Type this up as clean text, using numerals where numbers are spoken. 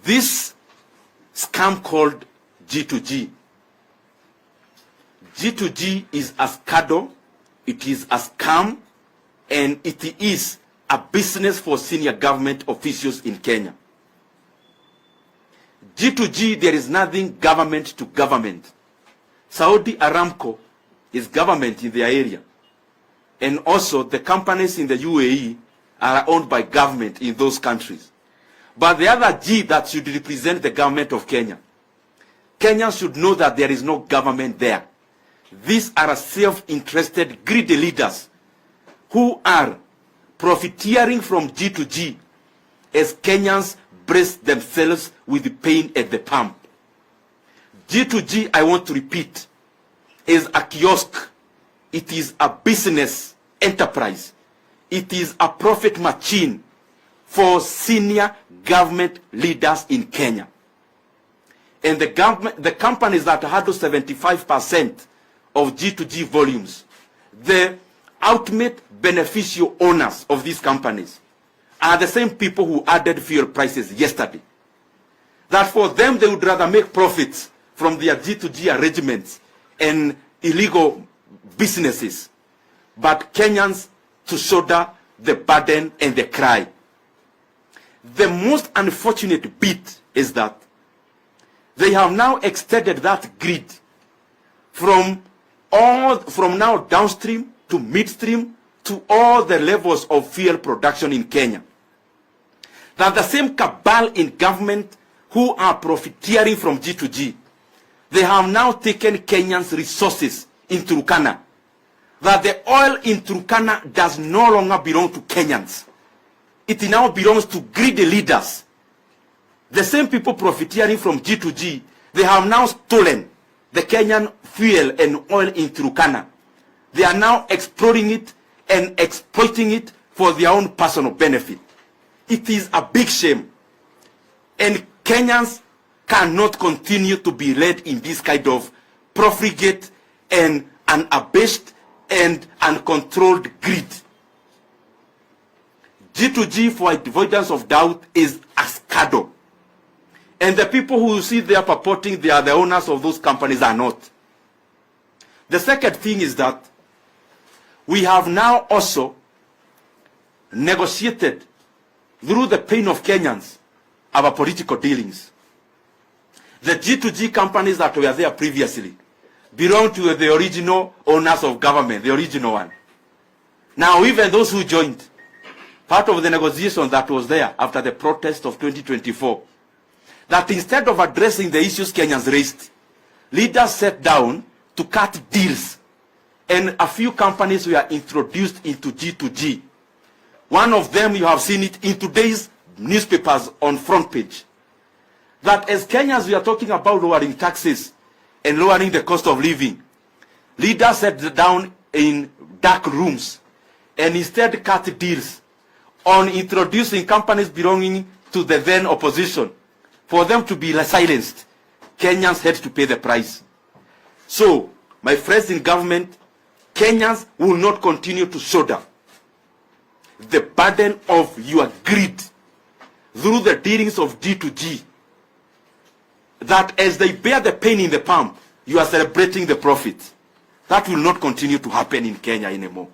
this scam called G2G. G2G is a scandal, it is a scam, and it is a business for senior government officials in Kenya. G2G, there is nothing government to government. Saudi Aramco is government in their area. And also the companies in the UAE are owned by government in those countries. But the other G that should represent the government of Kenya. Kenya should know that there is no government there. These are self-interested, greedy leaders who are profiteering from G2G as Kenyans brace themselves with the pain at the pump. G2G, I want to repeat, is a kiosk. It is a business enterprise. It is a profit machine for senior government leaders in Kenya. And the companies that handle 75% of G2G volumes, the ultimate beneficial owners of these companies are the same people who added fuel prices yesterday. That for them, they would rather make profits from their G2G arrangements and illegal businesses, but Kenyans to shoulder the burden and the cry. The most unfortunate bit is that they have now extended that grid from now downstream to midstream to all the levels of fuel production in Kenya. That the same cabal in government who are profiteering from G2G, they have now taken Kenyans' resources in Turkana. That the oil in Turkana does no longer belong to Kenyans. It now belongs to greedy leaders. The same people profiteering from G2G, they have now stolen the Kenyan fuel and oil in Turkana. They are now exploring it and exploiting it for their own personal benefit. It is a big shame. And Kenyans cannot continue to be led in this kind of profligate and unabashed and uncontrolled greed. G2G, for avoidance of doubt, is a scandal. And the people who you see there purporting they are the owners of those companies are not. The second thing is that we have now also negotiated through the pain of Kenyans our political dealings. The G2G companies that were there previously belong to the original owners of government, the original one. Now even those who joined, part of the negotiation that was there after the protest of 2024, that instead of addressing the issues Kenyans raised, leaders sat down to cut deals, and a few companies were introduced into G2G. One of them, you have seen it in today's newspapers on front page. That as Kenyans we are talking about lowering taxes and lowering the cost of living, leaders sat down in dark rooms and instead cut deals on introducing companies belonging to the then opposition. For them to be silenced, Kenyans had to pay the price. So, my friends in government, Kenyans will not continue to shoulder the burden of your greed through the dealings of G2G. That as they bear the pain in the pump, you are celebrating the profit. That will not continue to happen in Kenya anymore.